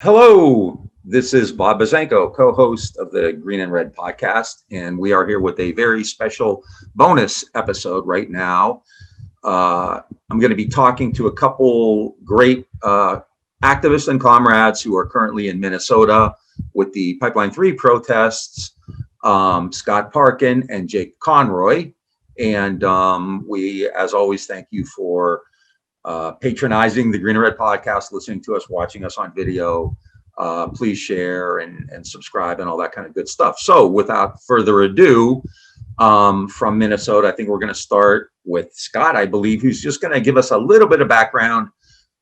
Hello, this is Bob Bazenko, co-host of the Green and Red podcast, and we are here with a very special bonus episode right now. I'm going to be talking to a couple great activists and comrades who are currently in Minnesota with the Pipeline 3 protests, Scott Parkin and Jake Conroy. And we, as always, thank you for patronizing the Green and Red podcast, listening to us, watching us on video. Please share and subscribe and all that kind of good stuff. So without further ado, from Minnesota, I think we're going to start with Scott, I believe, who's just going to give us a little bit of background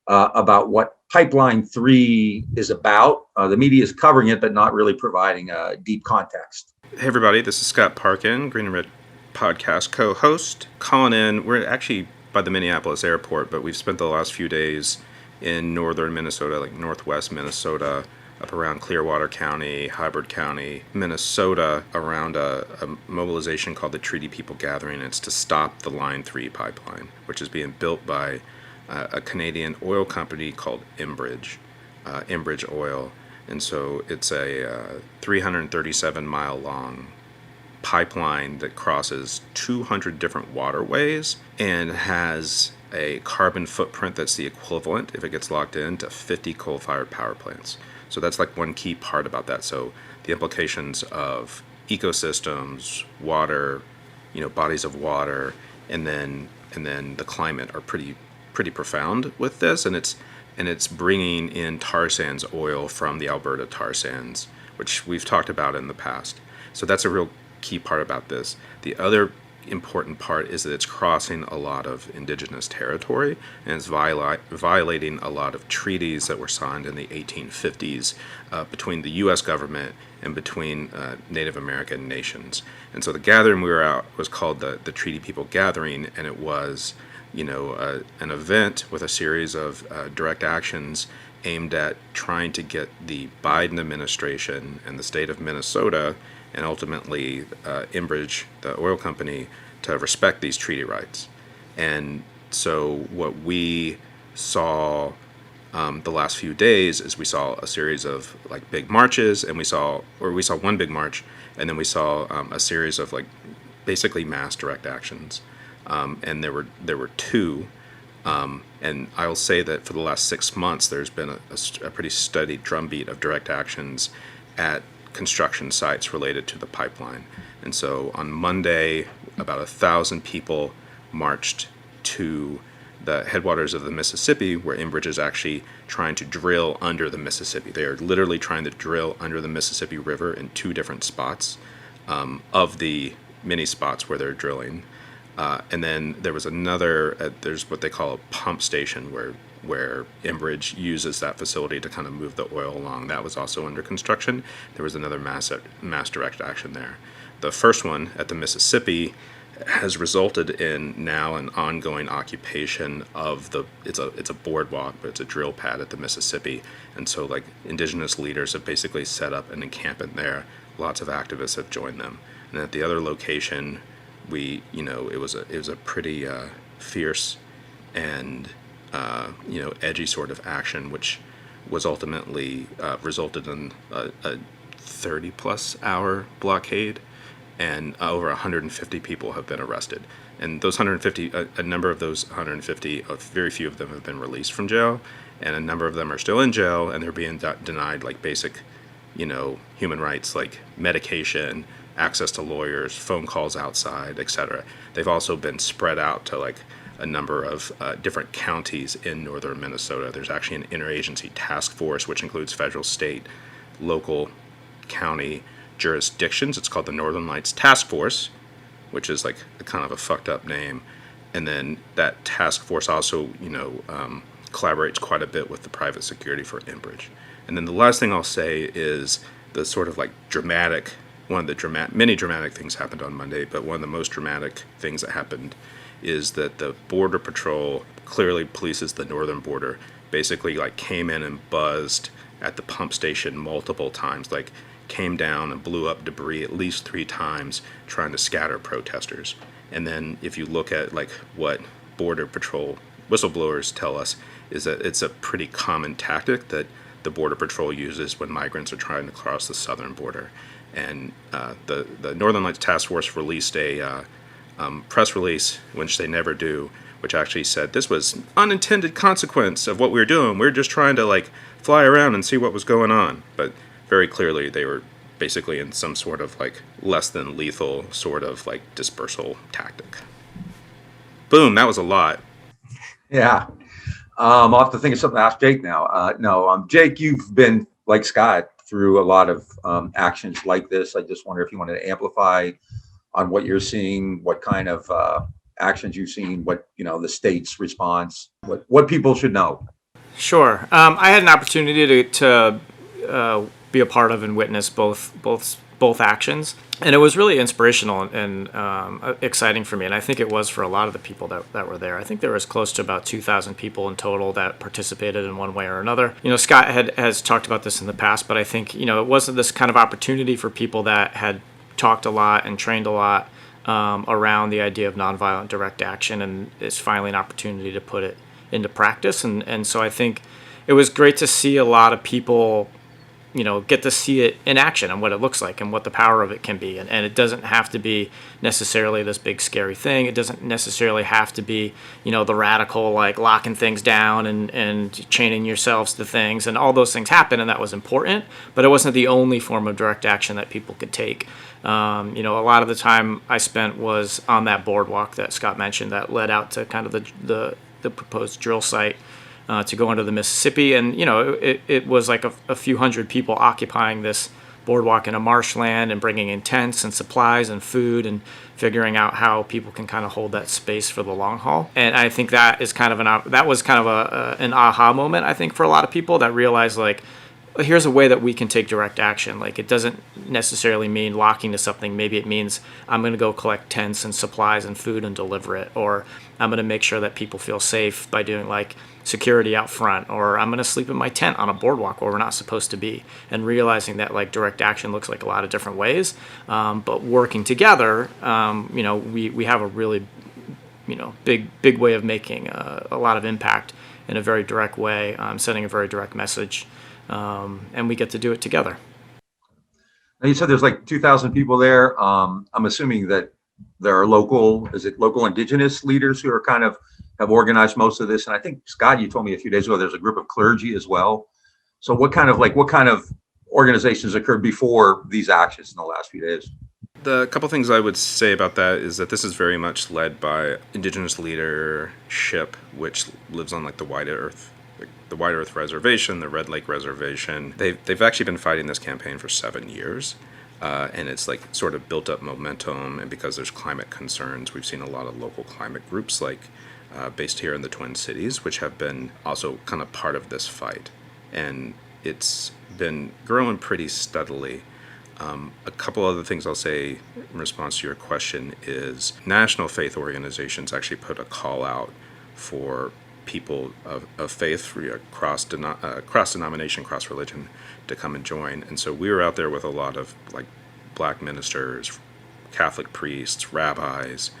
about what Pipeline 3 is about. The media is covering it, but not really providing a deep context. Hey everybody, this is Scott Parkin, Green and Red podcast co-host. Calling in, we're actually by the Minneapolis airport, but we've spent the last few days in northern Minnesota, like northwest Minnesota, up around Clearwater County, Hybrid County, Minnesota, around a mobilization called the Treaty People Gathering. It's to stop the Line 3 pipeline, which is being built by a Canadian oil company called Enbridge, Enbridge Oil. And so it's a 337-mile long pipeline that crosses 200 different waterways and has a carbon footprint that's the equivalent, if it gets locked in, to 50 coal-fired power plants. So that's like one key part about that. So the implications of ecosystems, water, bodies of water, and then the climate are pretty profound with this, and it's bringing in tar sands oil from the Alberta tar sands, which we've talked about in the past. So that's a real key part about this. The other important part is that it's crossing a lot of indigenous territory, and it's violating a lot of treaties that were signed in the 1850s between the U.S. government and between Native American nations. And so the gathering we were at was called the Treaty People Gathering, and it was an event with a series of direct actions aimed at trying to get the Biden administration and the state of Minnesota and ultimately Enbridge, the oil company, to respect these treaty rights. And so what we saw the last few days is we saw a series of like big marches, and we saw one big march, and then we saw a series of like basically mass direct actions. And there were two, and I'll say that for the last 6 months, there's been a pretty steady drumbeat of direct actions at construction sites related to the pipeline. And so on Monday, about 1,000 people marched to the headwaters of the Mississippi, where Enbridge is actually trying to drill under the Mississippi. They are literally trying to drill under the Mississippi River in two different spots of the many spots where they're drilling. And then there was another, there's what they call a pump station where Enbridge uses that facility to kind of move the oil along. That was also under construction. There was another mass direct action there. The first one at the Mississippi has resulted in now an ongoing occupation of it's a boardwalk, but it's a drill pad at the Mississippi. And so like indigenous leaders have basically set up an encampment there. Lots of activists have joined them. And at the other location, it was a pretty fierce and edgy sort of action, which was ultimately resulted in a 30-plus hour blockade, and over 150 people have been arrested. And those 150, a number of those 150, very few of them have been released from jail, and a number of them are still in jail, and they're being denied like basic, human rights like medication, access to lawyers, phone calls outside, etc. They've also been spread out to like a number of different counties in northern Minnesota. There's actually an interagency task force, which includes federal, state, local, county jurisdictions. It's called the Northern Lights Task Force, which is like a kind of a fucked up name. And then that task force also, collaborates quite a bit with the private security for Enbridge. And then the last thing I'll say is the sort of like many dramatic things happened on Monday, but one of the most dramatic things that happened is that the Border Patrol clearly polices the northern border, basically like came in and buzzed at the pump station multiple times, like came down and blew up debris at least 3 times trying to scatter protesters. And then if you look at like what Border Patrol whistleblowers tell us, is that it's a pretty common tactic that the the Border Patrol uses when migrants are trying to cross the southern border. And the Northern Lights Task Force released a press release, which they never do, which actually said this was unintended consequence of what we were doing. We were just trying to like fly around and see what was going on. But very clearly they were basically in some sort of like less than lethal sort of like dispersal tactic. Boom, that was a lot. Yeah. I'll have to think of something to ask Jake now. No, Jake, you've been like Scott through a lot of actions like this. I just wonder if you wanted to amplify on what you're seeing, what kind of actions you've seen, what, the state's response, what people should know. Sure. I had an opportunity to be a part of and witness both actions, and it was really inspirational and exciting for me. And I think it was for a lot of the people that were there. I think there was close to about 2,000 people in total that participated in one way or another. Scott has talked about this in the past, but I think it wasn't this kind of opportunity for people that had talked a lot and trained a lot around the idea of nonviolent direct action, and it's finally an opportunity to put it into practice. And so I think it was great to see a lot of people get to see it in action and what it looks like and what the power of it can be. And it doesn't have to be necessarily this big scary thing. It doesn't necessarily have to be, the radical, like locking things down and chaining yourselves to things, and all those things happen, and that was important, but it wasn't the only form of direct action that people could take. A lot of the time I spent was on that boardwalk that Scott mentioned that led out to kind of the proposed drill site to go into the Mississippi. And, it was like a few hundred people occupying this boardwalk in a marshland and bringing in tents and supplies and food and figuring out how people can kind of hold that space for the long haul. And I think that is kind of an aha moment, I think, for a lot of people that realize, like, here's a way that we can take direct action. Like, it doesn't necessarily mean locking to something. Maybe it means I'm going to go collect tents and supplies and food and deliver it, or I'm going to make sure that people feel safe by doing like security out front, or I'm going to sleep in my tent on a boardwalk where we're not supposed to be, and realizing that like direct action looks like a lot of different ways, but working together, we have a really big way of making a lot of impact in a very direct way, sending a very direct message, and we get to do it together. Now, you said there's like 2,000 people there. I'm assuming that there are local Indigenous leaders who are kind of have organized most of this. And I think, Scott, you told me a few days ago, there's a group of clergy as well. So what kind of organizations occurred before these actions in the last few days? The couple things I would say about that is that this is very much led by Indigenous leadership, which lives on like the White Earth Reservation, the Red Lake Reservation. They've actually been fighting this campaign for 7 years. And it's like sort of built up momentum, and because there's climate concerns, we've seen a lot of local climate groups like based here in the Twin Cities, which have been also kind of part of this fight, and it's been growing pretty steadily. A couple other things I'll say in response to your question is national faith organizations actually put a call out for people of faith, cross denomination, cross religion, to come and join. And so we were out there with a lot of like black ministers, Catholic priests, rabbis.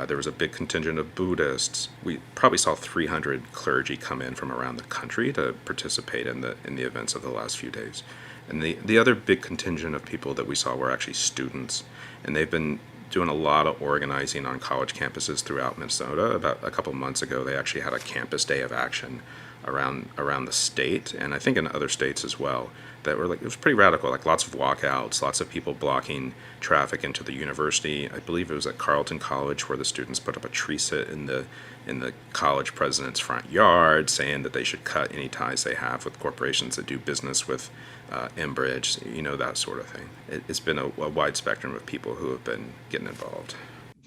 There was a big contingent of Buddhists. We probably saw 300 clergy come in from around the country to participate in the events of the last few days. And the other big contingent of people that we saw were actually students, and they've been doing a lot of organizing on college campuses throughout Minnesota. About a couple months ago, they actually had a campus day of action around the state, and I think in other states as well, that were like, it was pretty radical, like lots of walkouts, lots of people blocking traffic into the university. I believe it was at Carleton College where the students put up a tree sit in the college president's front yard saying that they should cut any ties they have with corporations that do business with Enbridge, that sort of thing. It's been a wide spectrum of people who have been getting involved.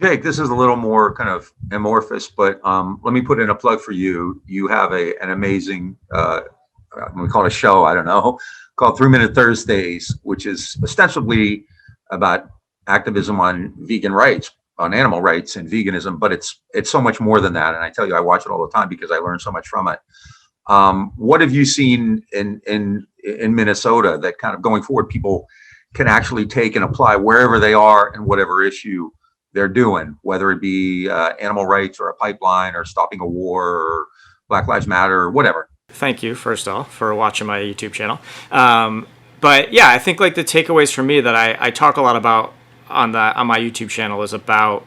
Jake, this is a little more kind of amorphous, but let me put in a plug for you. You have an amazing, we call it a show, I don't know, called 3 Minute Thursdays, which is ostensibly about activism on vegan rights, on animal rights and veganism, but it's so much more than that. And I tell you, I watch it all the time because I learn so much from it. What have you seen in Minnesota that kind of going forward people can actually take and apply wherever they are and whatever issue they're doing, whether it be animal rights or a pipeline or stopping a war or Black Lives Matter or whatever? Thank you, first off, for watching my YouTube channel. But yeah, I think like the takeaways for me that I talk a lot about on my YouTube channel is about,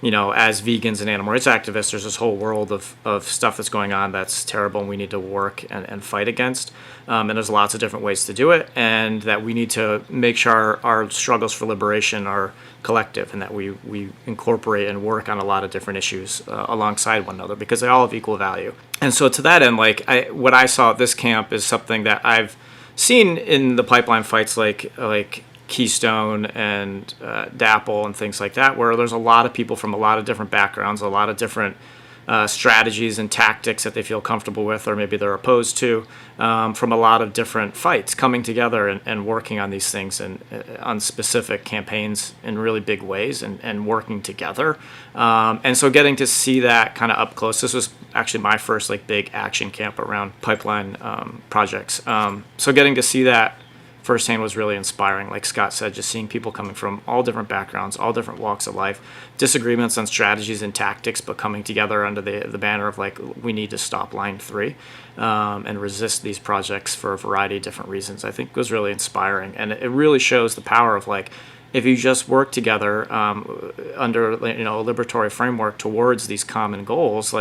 as vegans and animal rights activists, there's this whole world of stuff that's going on that's terrible and we need to work and fight against. And there's lots of different ways to do it, and that we need to make sure our struggles for liberation are collective, and that we incorporate and work on a lot of different issues alongside one another, because they all have equal value. And so to that end, what I saw at this camp is something that I've seen in the pipeline fights like Keystone and DAPL and things like that, where there's a lot of people from a lot of different backgrounds, a lot of different strategies and tactics that they feel comfortable with, or maybe they're opposed to, from a lot of different fights coming together and working on these things and on specific campaigns in really big ways and working together. And so getting to see that kind of up close, this was actually my first big action camp around pipeline projects. So getting to see that firsthand was really inspiring. Like Scott said, just seeing people coming from all different backgrounds, all different walks of life, disagreements on strategies and tactics, but coming together under the banner of we need to stop Line 3 and resist these projects for a variety of different reasons, I think was really inspiring. And it really shows the power of if you just work together under a liberatory framework towards these common goals,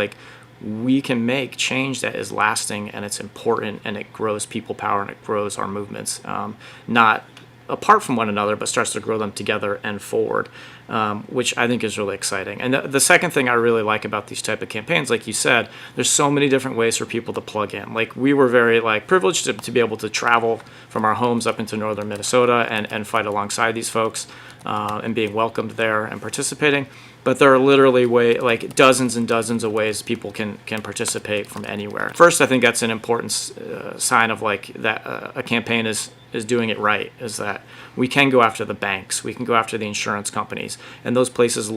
we can make change that is lasting and it's important, and it grows people power and it grows our movements, not apart from one another, but starts to grow them together and forward, which I think is really exciting. And the second thing I really like about these type of campaigns, like you said, there's so many different ways for people to plug in. We were very privileged to be able to travel from our homes up into northern Minnesota and fight alongside these folks and being welcomed there and participating. But there are literally dozens and dozens of ways people can participate from anywhere. First, I think that's an important sign of that a campaign is doing it right, is that we can go after the banks, we can go after the insurance companies, and those places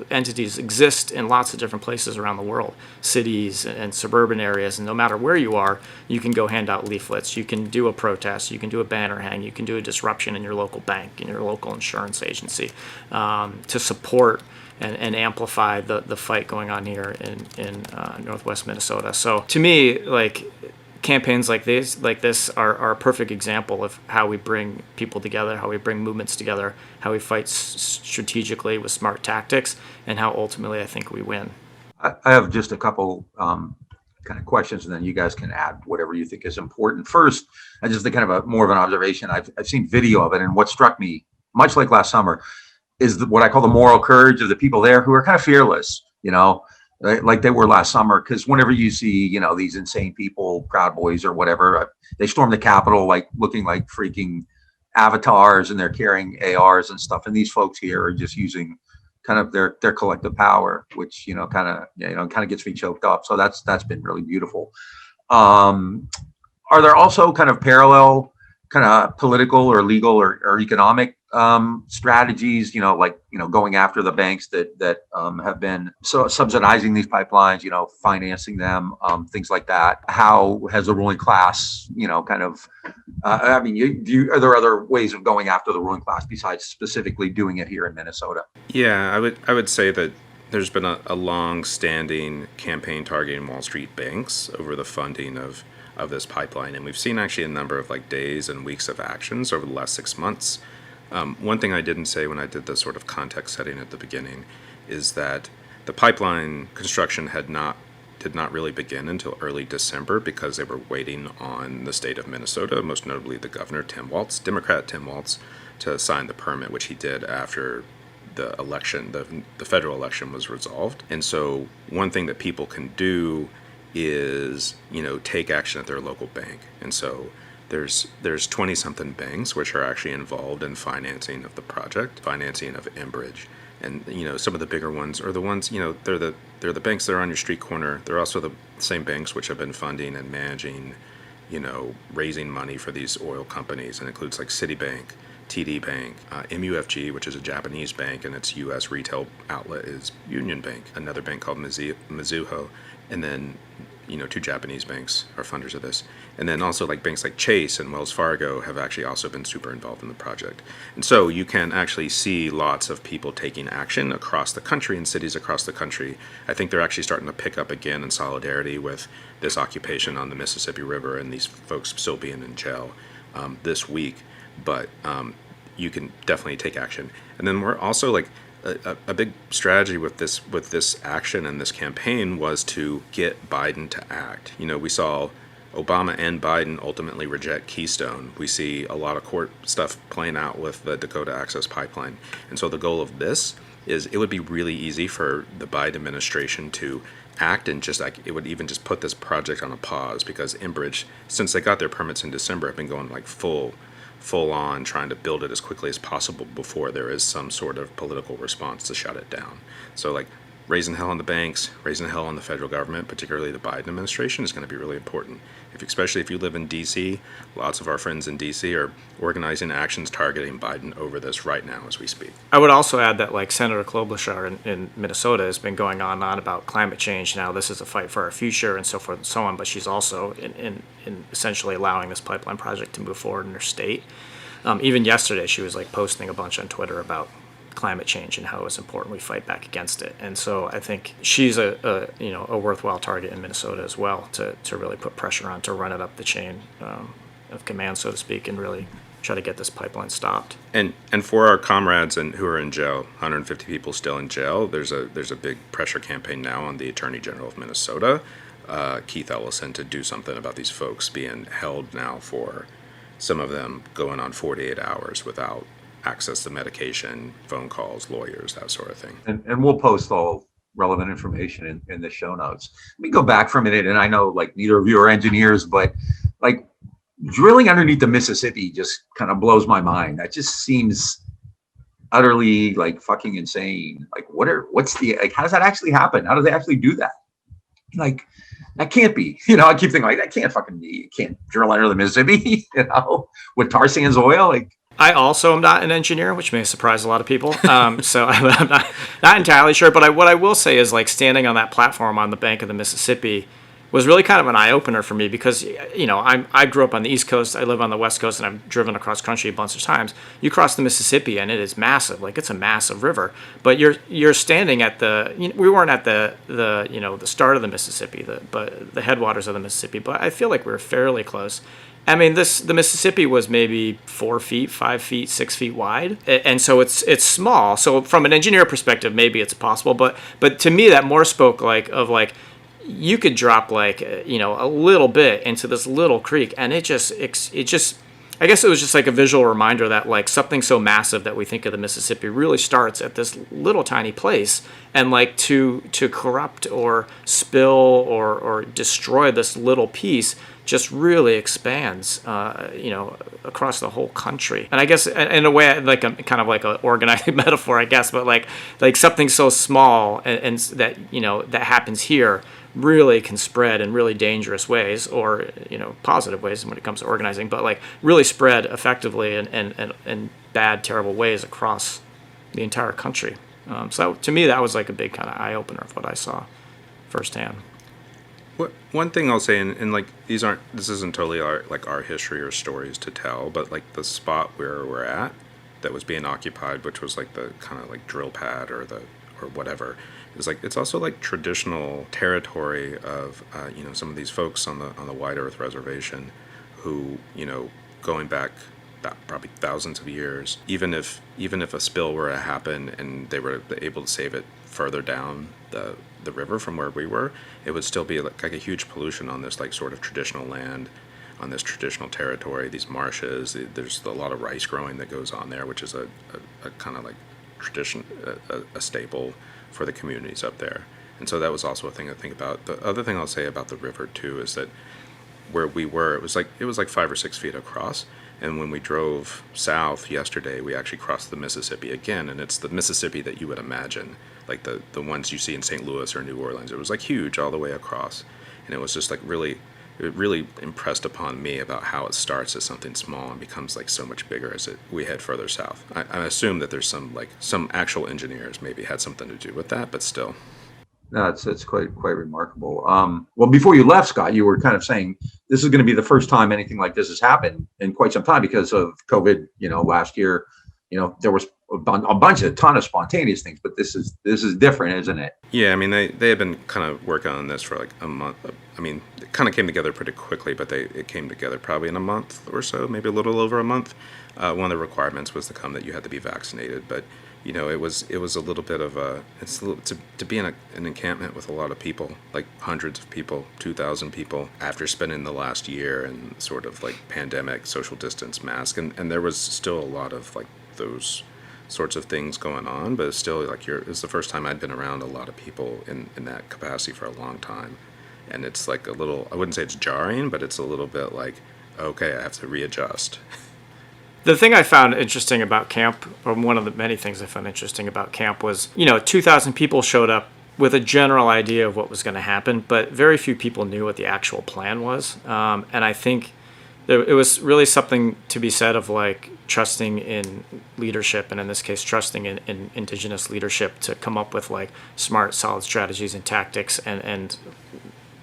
entities exist in lots of different places around the world, cities and suburban areas, and no matter where you are, you can go hand out leaflets, you can do a protest, you can do a banner hang, you can do a disruption in your local bank, in your local insurance agency, to support and amplify the fight going on here in Northwest Minnesota. So to me, campaigns like this are a perfect example of how we bring people together, how we bring movements together, how we fight strategically with smart tactics, and how ultimately I think we win. I have just a couple kind of questions, and then you guys can add whatever you think is important. First, I just think kind of more of an observation. I've seen video of it, and what struck me, much like last summer, is what I call the moral courage of the people there who are kind of fearless, like they were last summer. Because whenever you see, these insane people, Proud Boys or whatever, they storm the Capitol looking like freaking avatars, and they're carrying ARs and stuff. And these folks here are just using kind of their collective power, which kind of gets me choked up. So that's been really beautiful. Are there also kind of parallel kind of political or legal or economic strategies, going after the banks that have been subsidizing these pipelines, financing them, things like that? How has the ruling class, are there other ways of going after the ruling class besides specifically doing it here in Minnesota? Yeah, I would say that there's been a long-standing campaign targeting Wall Street banks over the funding of this pipeline, and we've seen actually a number of days and weeks of actions over the last 6 months. One thing I didn't say when I did the sort of context setting at the beginning is that the pipeline construction did not really begin until early December, because they were waiting on the state of Minnesota, most notably the governor, Democrat Tim Walz, to sign the permit, which he did after the election, the federal election was resolved. And so one thing that people can do is, take action at their local bank. And so there's 20-something banks which are actually involved in financing of the project, financing of Enbridge. And, some of the bigger ones are the ones, they're the banks that are on your street corner. They're also the same banks which have been funding and managing, raising money for these oil companies, and includes Citibank, TD Bank, MUFG, which is a Japanese bank, and its U.S. retail outlet is Union Bank, another bank called Mizuho, and then two Japanese banks are funders of this. And then also like banks like Chase and Wells Fargo have actually also been super involved in the project. And so you can actually see lots of people taking action across the country, in cities across the country. I think they're actually starting to pick up again in solidarity with this occupation on the Mississippi River and these folks still being in jail this week. But you can definitely take action. And then we're also like, a big strategy with this action and this campaign was to get Biden to act. We saw Obama and Biden ultimately reject Keystone. We see a lot of court stuff playing out with the Dakota Access Pipeline. And so the goal of this is it would be really easy for the Biden administration to act and just like it would even just put this project on a pause, because Enbridge, since they got their permits in December, have been going like full on trying to build it as quickly as possible before there is some sort of political response to shut it down. So like raising hell on the banks, raising hell on the federal government, particularly the Biden administration, is going to be really important. Especially if you live in DC, lots of our friends in DC are organizing actions targeting Biden over this right now as we speak. I would also add that like Senator Klobuchar in Minnesota has been going on about climate change. Now this is a fight for our future and so forth and so on, but she's also in essentially allowing this pipeline project to move forward in her state. Even yesterday she was like posting a bunch on Twitter about climate change and how it's important we fight back against it. And so I think she's a worthwhile target in Minnesota as well to really put pressure on to run it up the chain of command, so to speak, and really try to get this pipeline stopped. And for our comrades who are in jail, 150 people still in jail, there's a big pressure campaign now on the Attorney General of Minnesota, Keith Ellison, to do something about these folks being held now for some of them going on 48 hours without access to medication, phone calls, lawyers, that sort of thing. And we'll post all relevant information in the show notes. Let me go back for a minute. And I know like neither of you are engineers, but like drilling underneath the Mississippi just kind of blows my mind. That just seems utterly like fucking insane. Like how does that actually happen? How do they actually do that? Like that can't be, I keep thinking like that can't fucking be. You can't drill under the Mississippi, with tar sands oil. Like, I also am not an engineer, which may surprise a lot of people. So I'm not entirely sure. But what I will say is like standing on that platform on the bank of the Mississippi was really kind of an eye-opener for me because, I grew up on the East Coast. I live on the West Coast, and I've driven across country a bunch of times. You cross the Mississippi, and it is massive. Like, it's a massive river. But you're standing at we weren't at the start of the Mississippi, but the headwaters of the Mississippi. But I feel like we were fairly close. I mean, the Mississippi was maybe 4 feet, 5 feet, 6 feet wide, and so it's small. So from an engineer perspective, maybe it's possible, but to me that more spoke of you could drop a little bit into this little creek, and it just I guess it was just like a visual reminder that like something so massive that we think of the Mississippi really starts at this little tiny place, and like to corrupt or spill or destroy this little piece just really expands, across the whole country. And I guess in a way, like a kind of like an organizing metaphor, I guess, but like something so small and that that happens here really can spread in really dangerous ways or positive ways when it comes to organizing, but like really spread effectively in bad, terrible ways across the entire country. So to me, that was like a big kind of eye opener of what I saw firsthand. One thing I'll say, and like this isn't totally our history or stories to tell, but like the spot where we're at that was being occupied, which was like the kind of like drill pad or whatever, is like it's also like traditional territory of some of these folks on the White Earth Reservation, who going back probably thousands of years, even if a spill were to happen and they were able to save it further down the river from where we were, it would still be like a huge pollution on this like sort of traditional land, on this traditional territory, these marshes. There's a lot of rice growing that goes on there, which is a kind of like tradition, a staple for the communities up there. And so that was also a thing to think about. The other thing I'll say about the river too is that where we were, it was like 5 or 6 feet across. And when we drove south yesterday, we actually crossed the Mississippi again, and it's the Mississippi that you would imagine, like the ones you see in St. Louis or New Orleans. It was like huge all the way across, and it was just like it really impressed upon me about how it starts as something small and becomes like so much bigger as we head further south. I assume that there's some actual engineers maybe had something to do with that, but still. No, it's quite remarkable. Well, before you left, Scott, you were kind of saying this is going to be the first time anything like this has happened in quite some time because of COVID. Last year, there was a ton of spontaneous things, but this is different, isn't it? Yeah, I mean, they had been kind of working on this for like a month. I mean, it kind of came together pretty quickly, but it came together probably in a month or so, maybe a little over a month. One of the requirements was that you had to be vaccinated, but it was a little bit of to be in an encampment with a lot of people, like hundreds of people, 2,000 people, after spending the last year in sort of like pandemic, social distance, mask, and there was still a lot of like those sorts of things going on, but it's still like it's the first time I'd been around a lot of people in that capacity for a long time, and it's like a little, I wouldn't say it's jarring, but it's a little bit like, okay, I have to readjust. The thing I found interesting about camp, or one of the many things I found interesting about camp, was 2,000 people showed up with a general idea of what was going to happen, but very few people knew what the actual plan was. And I think it was really something to be said of like trusting in leadership, and in this case, trusting in Indigenous leadership to come up with like smart, solid strategies and tactics and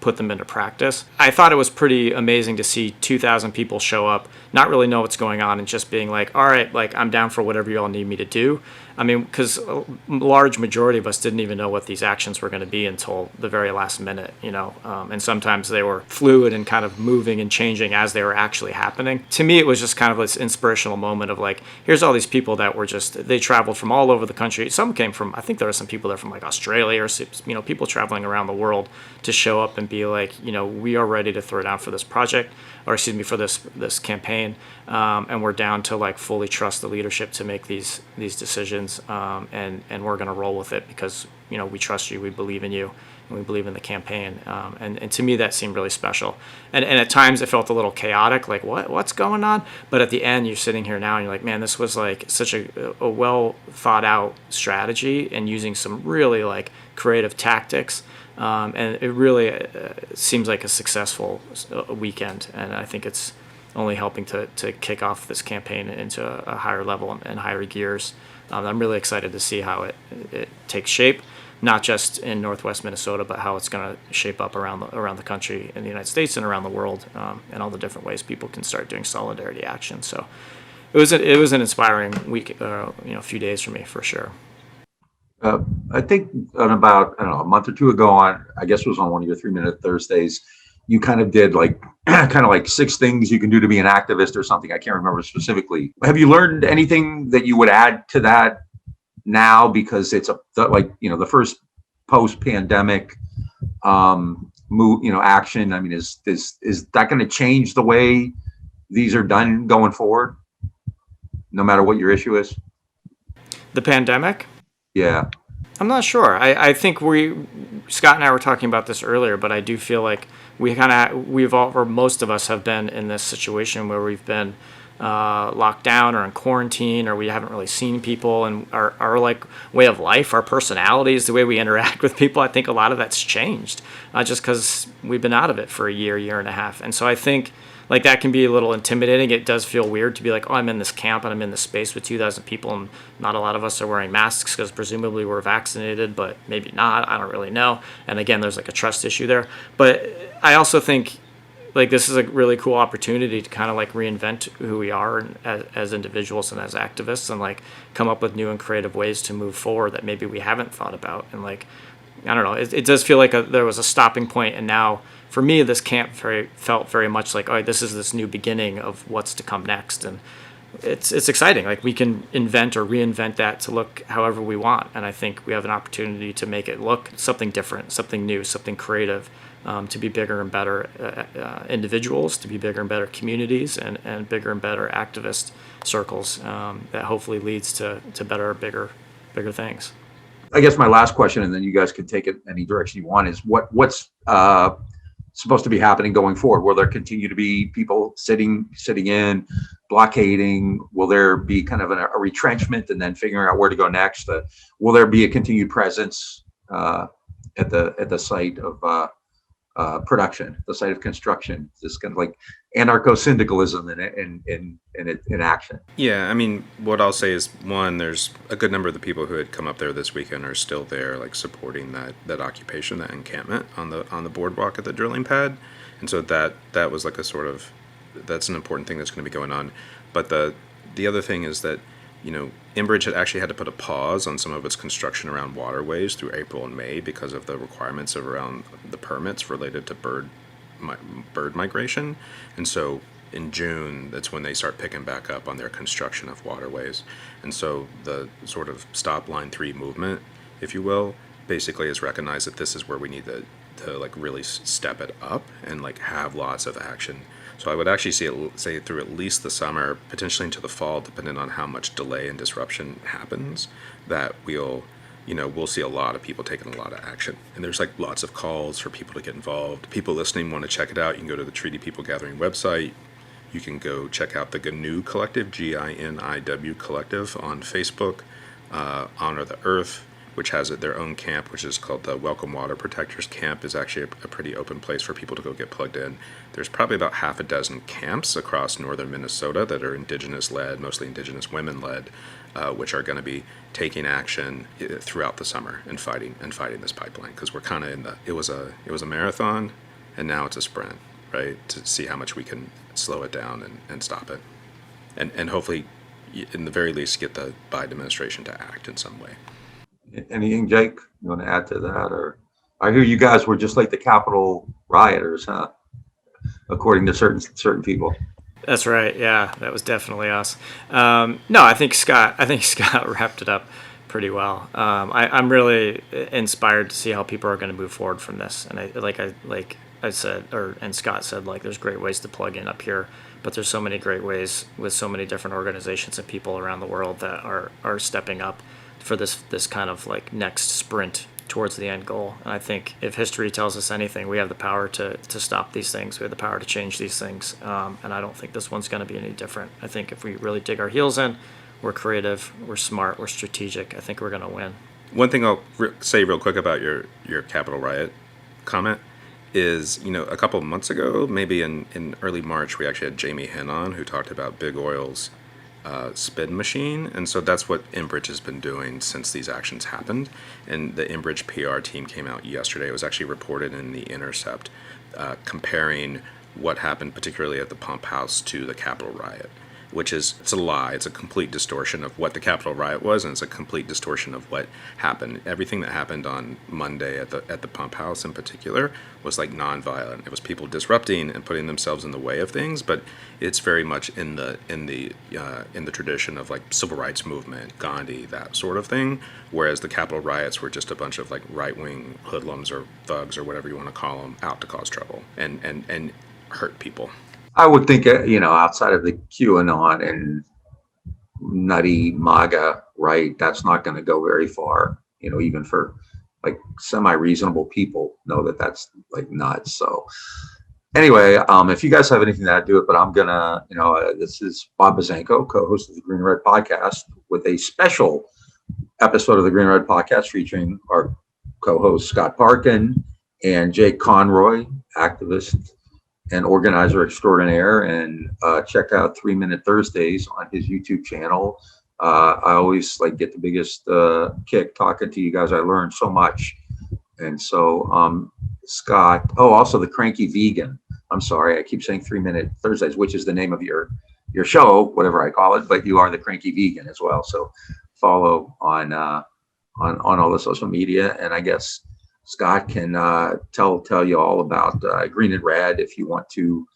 put them into practice. I thought it was pretty amazing to see 2,000 people show up, not really know what's going on, and just being like, all right, like I'm down for whatever you all need me to do. I mean, because a large majority of us didn't even know what these actions were going to be until the very last minute, and sometimes they were fluid and kind of moving and changing as they were actually happening. To me, it was just kind of this inspirational moment of like, here's all these people that were they traveled from all over the country. Some came from, I think there were some people there from like Australia or, people traveling around the world to show up and be like, we are ready to throw down for this project, or excuse me, for this campaign, and we're down to like fully trust the leadership to make these decisions, and we're going to roll with it because we trust you, we believe in you, and we believe in the campaign, and to me that seemed really special, and at times it felt a little chaotic, like what's going on, but at the end you're sitting here now and you're like, man, this was like such a well thought out strategy and using some really like creative tactics. And it really seems like a successful weekend, and I think it's only helping to kick off this campaign into a higher level and higher gears. I'm really excited to see how it takes shape, not just in Northwest Minnesota, but how it's going to shape up around the country in the United States and around the world, and all the different ways people can start doing solidarity action. So it was an inspiring week, few days for me for sure. I think on about, I don't know, a month or two ago, I guess it was on one of your 3-minute Thursdays, you kind of did like kind of like 6 things you can do to be an activist or something. I can't remember specifically. Have you learned anything that you would add to that now? Because it's the first post-pandemic action. I mean, is that going to change the way these are done going forward, no matter what your issue is? The pandemic? Yeah. I'm not sure. I think Scott and I were talking about this earlier, but I do feel like most of us have been in this situation where we've been locked down or in quarantine, or we haven't really seen people, and our like way of life, our personalities, the way we interact with people, I think a lot of that's changed, just because we've been out of it for a year and a half. And so I think like that can be a little intimidating. It does feel weird to be like, oh, I'm in this camp and I'm in this space with 2,000 people and not a lot of us are wearing masks because presumably we're vaccinated, but maybe not. I don't really know. And again, there's like a trust issue there. But I also think like this is a really cool opportunity to kind of like reinvent who we are as individuals and as activists, and like come up with new and creative ways to move forward that maybe we haven't thought about. And like, I don't know, it does feel like there was a stopping point, and now for me, this camp felt very much like, oh, this is this new beginning of what's to come next, and it's exciting. Like we can invent or reinvent that to look however we want, and I think we have an opportunity to make it look something different, something new, something creative, to be bigger and better individuals, to be bigger and better communities, and bigger and better activist circles, that hopefully leads to better, bigger things. I guess my last question, and then you guys can take it any direction you want, is what's supposed to be happening going forward? Will there continue to be people sitting in, blockading? Will there be kind of a retrenchment and then figuring out where to go next? Will there be a continued presence at the site of production, the site of construction? This kind of like, anarcho-syndicalism in action. Yeah, I mean, what I'll say is, one, there's a good number of the people who had come up there this weekend are still there, like supporting that occupation, that encampment on the boardwalk at the drilling pad, and so that was like a sort of, that's an important thing that's going to be going on. But the other thing is that, Enbridge had actually had to put a pause on some of its construction around waterways through April and May because of the requirements around the permits related to bird migration, and so in June, that's when they start picking back up on their construction of waterways. And so the sort of stop line 3 movement, if you will, basically has recognized that this is where we need to like really step it up and like have lots of action. So I would actually say through at least the summer, potentially into the fall, depending on how much delay and disruption happens, that we'll see a lot of people taking a lot of action. And there's like lots of calls for people to get involved. People listening want to check it out. You can go to the Treaty People Gathering website. You can go check out the GNIW Collective, GINIW Collective on Facebook, Honor the Earth, which has their own camp, which is called the Welcome Water Protectors Camp, is actually a pretty open place for people to go get plugged in. There's probably about half a dozen camps across northern Minnesota that are Indigenous-led, mostly Indigenous women-led, which are going to be taking action throughout the summer and fighting this pipeline, because we're kind of it was a marathon, and now it's a sprint, right? To see how much we can slow it down and stop it, and hopefully, in the very least, get the Biden administration to act in some way. Anything, Jake, you want to add to that? Or I hear you guys were just like the Capitol rioters, huh? According to certain people. That's right. Yeah, that was definitely us. No, I think Scott wrapped it up pretty well. I'm really inspired to see how people are going to move forward from this. And and Scott said, like, there's great ways to plug in up here, but there's so many great ways with so many different organizations and people around the world that are stepping up for this kind of like next sprint towards the end goal. And I think if history tells us anything, we have the power to stop these things. We have the power to change these things. And I don't think this one's going to be any different. I think if we really dig our heels in, we're creative, we're smart, we're strategic, I think we're going to win. One thing I'll say real quick about your Capitol riot comment is, a couple of months ago, maybe in early March, we actually had Jamie Henn on, who talked about Big Oil's spin machine, and so that's what Enbridge has been doing since these actions happened. And the Enbridge PR team came out yesterday. It was actually reported in The Intercept, comparing what happened particularly at the pump house to the Capitol riot, which it's a lie. It's a complete distortion of what the Capitol riot was, and it's a complete distortion of what happened. Everything that happened on Monday at the pump house in particular was like nonviolent. It was people disrupting and putting themselves in the way of things, but it's very much in the tradition of like civil rights movement, Gandhi, that sort of thing. Whereas the Capitol riots were just a bunch of like right-wing hoodlums or thugs or whatever you want to call them out to cause trouble and hurt people. I would think, outside of the QAnon and nutty MAGA, right, that's not going to go very far, even for like semi-reasonable people know that that's like nuts. So anyway, if you guys have anything to add, do it, but I'm going to, this is Bob Bazenko, co-host of the Green and Red podcast, with a special episode of the Green and Red podcast featuring our co-host Scott Parkin and Jake Conroy, activist and organizer extraordinaire, and check out 3 Minute Thursdays on his YouTube channel. I always like get the biggest kick talking to you guys. I learned so much. And so Scott, also the Cranky Vegan. I'm sorry, I keep saying 3 Minute Thursdays, which is the name of your show, whatever I call it, but you are the Cranky Vegan as well. So follow on all the social media, and I guess Scott can tell you all about Green and Red if you want to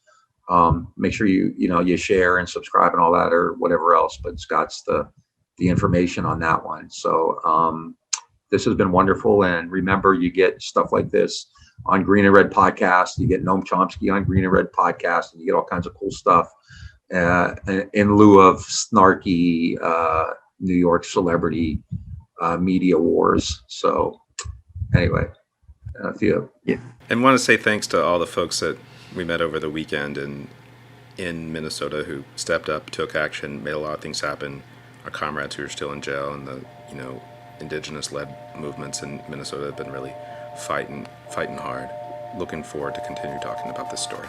make sure you share and subscribe and all that, or whatever else. But Scott's the information on that one. So this has been wonderful, and remember, you get stuff like this on Green and Red podcast. You get Noam Chomsky on Green and Red podcast, and you get all kinds of cool stuff in lieu of snarky New York celebrity media wars. So anyway, and want to say thanks to all the folks that we met over the weekend in Minnesota who stepped up, took action, made a lot of things happen. Our comrades who are still in jail, and the Indigenous-led movements in Minnesota have been really fighting hard. Looking forward to continue talking about this story.